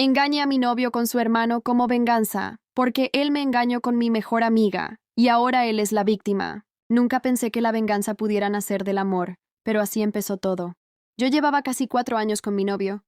Engañé a mi novio con su hermano como venganza, porque él me engañó con mi mejor amiga, y ahora él es la víctima. Nunca pensé que la venganza pudiera nacer del amor, pero así empezó todo. Yo llevaba casi 4 años con mi novio,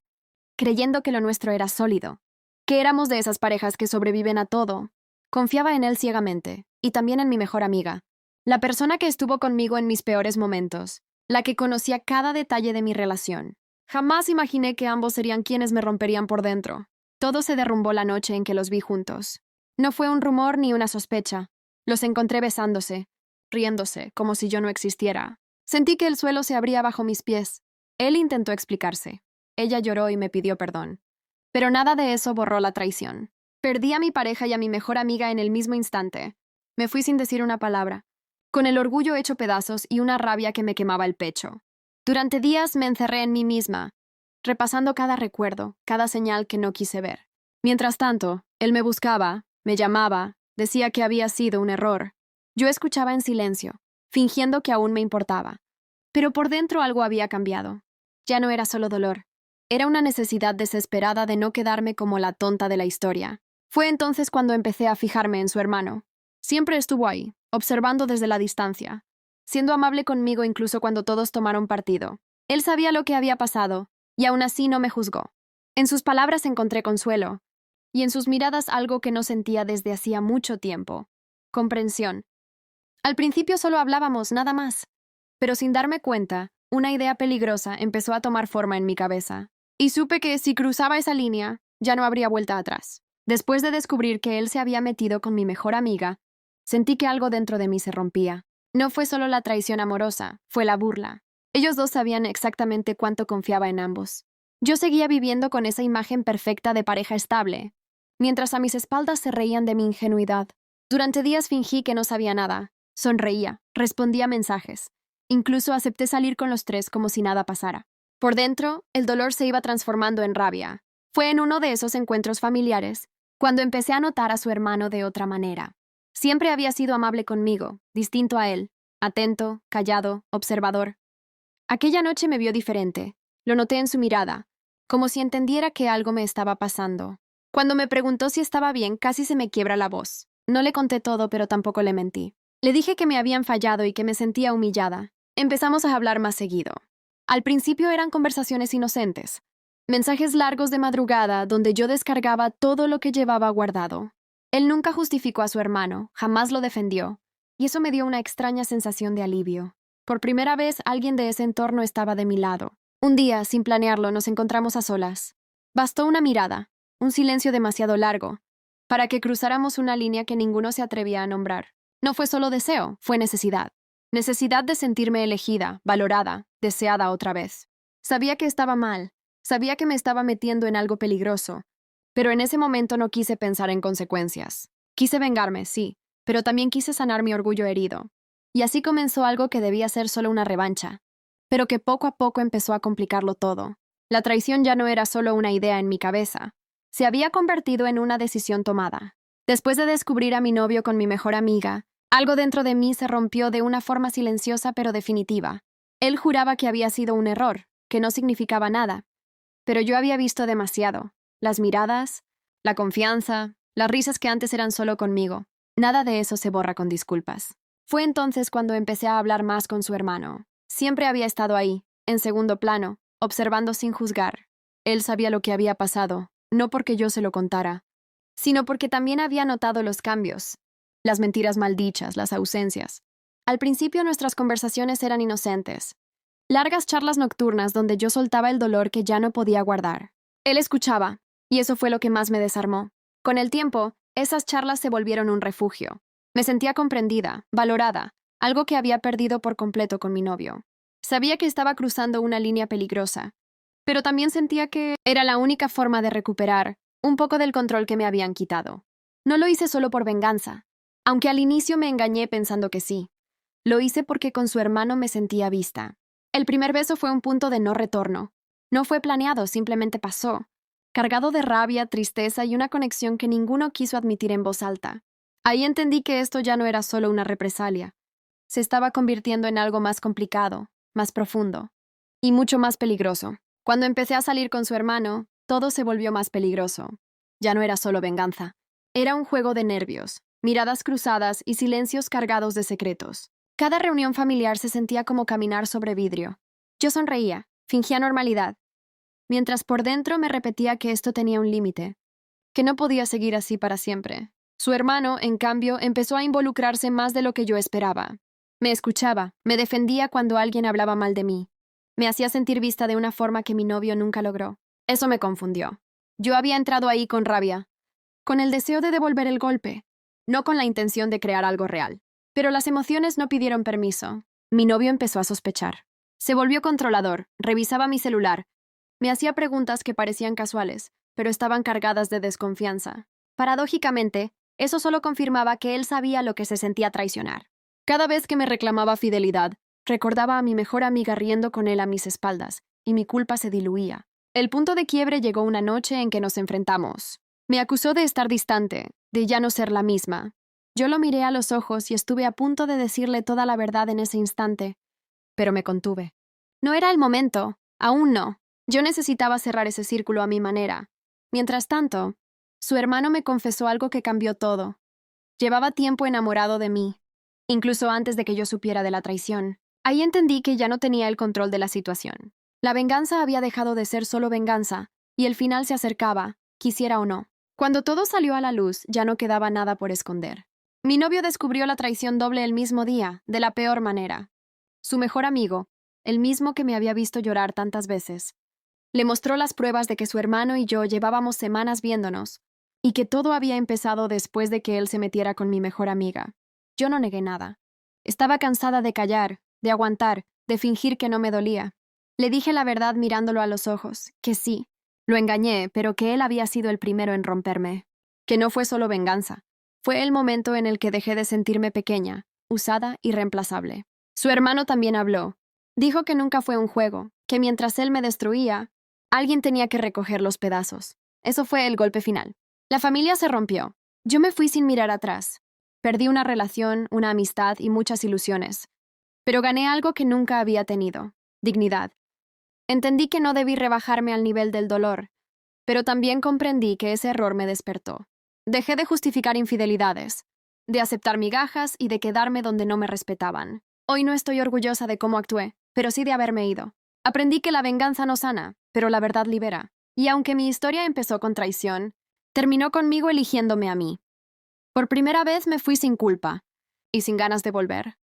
creyendo que lo nuestro era sólido, que éramos de esas parejas que sobreviven a todo. Confiaba en él ciegamente, y también en mi mejor amiga, la persona que estuvo conmigo en mis peores momentos, la que conocía cada detalle de mi relación. Jamás imaginé que ambos serían quienes me romperían por dentro. Todo se derrumbó la noche en que los vi juntos. No fue un rumor ni una sospecha. Los encontré besándose, riéndose, como si yo no existiera. Sentí que el suelo se abría bajo mis pies. Él intentó explicarse. Ella lloró y me pidió perdón. Pero nada de eso borró la traición. Perdí a mi pareja y a mi mejor amiga en el mismo instante. Me fui sin decir una palabra, con el orgullo hecho pedazos y una rabia que me quemaba el pecho. Durante días me encerré en mí misma, repasando cada recuerdo, cada señal que no quise ver. Mientras tanto, él me buscaba, me llamaba, decía que había sido un error. Yo escuchaba en silencio, fingiendo que aún me importaba. Pero por dentro algo había cambiado. Ya no era solo dolor. Era una necesidad desesperada de no quedarme como la tonta de la historia. Fue entonces cuando empecé a fijarme en su hermano. Siempre estuvo ahí, observando desde la distancia, siendo amable conmigo incluso cuando todos tomaron partido. Él sabía lo que había pasado, y aún así no me juzgó. En sus palabras encontré consuelo, y en sus miradas algo que no sentía desde hacía mucho tiempo: comprensión. Al principio solo hablábamos, nada más, pero sin darme cuenta, una idea peligrosa empezó a tomar forma en mi cabeza, y supe que si cruzaba esa línea, ya no habría vuelta atrás. Después de descubrir que él se había metido con mi mejor amiga, sentí que algo dentro de mí se rompía. No fue solo la traición amorosa, fue la burla. Ellos dos sabían exactamente cuánto confiaba en ambos. Yo seguía viviendo con esa imagen perfecta de pareja estable, mientras a mis espaldas se reían de mi ingenuidad. Durante días fingí que no sabía nada. Sonreía, respondía mensajes. Incluso acepté salir con los tres como si nada pasara. Por dentro, el dolor se iba transformando en rabia. Fue en uno de esos encuentros familiares cuando empecé a notar a su hermano de otra manera. Siempre había sido amable conmigo, distinto a él, atento, callado, observador. Aquella noche me vio diferente. Lo noté en su mirada, como si entendiera que algo me estaba pasando. Cuando me preguntó si estaba bien, casi se me quiebra la voz. No le conté todo, pero tampoco le mentí. Le dije que me habían fallado y que me sentía humillada. Empezamos a hablar más seguido. Al principio eran conversaciones inocentes, mensajes largos de madrugada donde yo descargaba todo lo que llevaba guardado. Él nunca justificó a su hermano, jamás lo defendió, y eso me dio una extraña sensación de alivio. Por primera vez, alguien de ese entorno estaba de mi lado. Un día, sin planearlo, nos encontramos a solas. Bastó una mirada, un silencio demasiado largo, para que cruzáramos una línea que ninguno se atrevía a nombrar. No fue solo deseo, fue necesidad. Necesidad de sentirme elegida, valorada, deseada otra vez. Sabía que estaba mal, sabía que me estaba metiendo en algo peligroso, pero en ese momento no quise pensar en consecuencias. Quise vengarme, sí, pero también quise sanar mi orgullo herido. Y así comenzó algo que debía ser solo una revancha, pero que poco a poco empezó a complicarlo todo. La traición ya no era solo una idea en mi cabeza, se había convertido en una decisión tomada. Después de descubrir a mi novio con mi mejor amiga, algo dentro de mí se rompió de una forma silenciosa pero definitiva. Él juraba que había sido un error, que no significaba nada, pero yo había visto demasiado. Las miradas, la confianza, las risas que antes eran solo conmigo. Nada de eso se borra con disculpas. Fue entonces cuando empecé a hablar más con su hermano. Siempre había estado ahí, en segundo plano, observando sin juzgar. Él sabía lo que había pasado, no porque yo se lo contara, sino porque también había notado los cambios, las mentiras maldichas, las ausencias. Al principio nuestras conversaciones eran inocentes, largas charlas nocturnas donde yo soltaba el dolor que ya no podía guardar. Él escuchaba, y eso fue lo que más me desarmó. Con el tiempo, esas charlas se volvieron un refugio. Me sentía comprendida, valorada, algo que había perdido por completo con mi novio. Sabía que estaba cruzando una línea peligrosa, pero también sentía que era la única forma de recuperar un poco del control que me habían quitado. No lo hice solo por venganza, aunque al inicio me engañé pensando que sí. Lo hice porque con su hermano me sentía vista. El primer beso fue un punto de no retorno. No fue planeado, simplemente pasó, cargado de rabia, tristeza y una conexión que ninguno quiso admitir en voz alta. Ahí entendí que esto ya no era solo una represalia. Se estaba convirtiendo en algo más complicado, más profundo y mucho más peligroso. Cuando empecé a salir con su hermano, todo se volvió más peligroso. Ya no era solo venganza. Era un juego de nervios, miradas cruzadas y silencios cargados de secretos. Cada reunión familiar se sentía como caminar sobre vidrio. Yo sonreía, fingía normalidad, mientras por dentro me repetía que esto tenía un límite, que no podía seguir así para siempre. Su hermano, en cambio, empezó a involucrarse más de lo que yo esperaba. Me escuchaba, me defendía cuando alguien hablaba mal de mí. Me hacía sentir vista de una forma que mi novio nunca logró. Eso me confundió. Yo había entrado ahí con rabia, con el deseo de devolver el golpe, no con la intención de crear algo real. Pero las emociones no pidieron permiso. Mi novio empezó a sospechar. Se volvió controlador, revisaba mi celular, me hacía preguntas que parecían casuales, pero estaban cargadas de desconfianza. Paradójicamente, eso solo confirmaba que él sabía lo que se sentía traicionar. Cada vez que me reclamaba fidelidad, recordaba a mi mejor amiga riendo con él a mis espaldas, y mi culpa se diluía. El punto de quiebre llegó una noche en que nos enfrentamos. Me acusó de estar distante, de ya no ser la misma. Yo lo miré a los ojos y estuve a punto de decirle toda la verdad en ese instante, pero me contuve. No era el momento, aún no. Yo necesitaba cerrar ese círculo a mi manera. Mientras tanto, su hermano me confesó algo que cambió todo. Llevaba tiempo enamorado de mí, incluso antes de que yo supiera de la traición. Ahí entendí que ya no tenía el control de la situación. La venganza había dejado de ser solo venganza, y el final se acercaba, quisiera o no. Cuando todo salió a la luz, ya no quedaba nada por esconder. Mi novio descubrió la traición doble el mismo día, de la peor manera. Su mejor amigo, el mismo que me había visto llorar tantas veces, le mostró las pruebas de que su hermano y yo llevábamos semanas viéndonos, y que todo había empezado después de que él se metiera con mi mejor amiga. Yo no negué nada. Estaba cansada de callar, de aguantar, de fingir que no me dolía. Le dije la verdad mirándolo a los ojos, que sí, lo engañé, pero que él había sido el primero en romperme. Que no fue solo venganza. Fue el momento en el que dejé de sentirme pequeña, usada y reemplazable. Su hermano también habló. Dijo que nunca fue un juego, que mientras él me destruía, alguien tenía que recoger los pedazos. Eso fue el golpe final. La familia se rompió. Yo me fui sin mirar atrás. Perdí una relación, una amistad y muchas ilusiones. Pero gané algo que nunca había tenido: dignidad. Entendí que no debí rebajarme al nivel del dolor, pero también comprendí que ese error me despertó. Dejé de justificar infidelidades, de aceptar migajas y de quedarme donde no me respetaban. Hoy no estoy orgullosa de cómo actué, pero sí de haberme ido. Aprendí que la venganza no sana, pero la verdad libera. Y aunque mi historia empezó con traición, terminó conmigo eligiéndome a mí. Por primera vez me fui sin culpa y sin ganas de volver.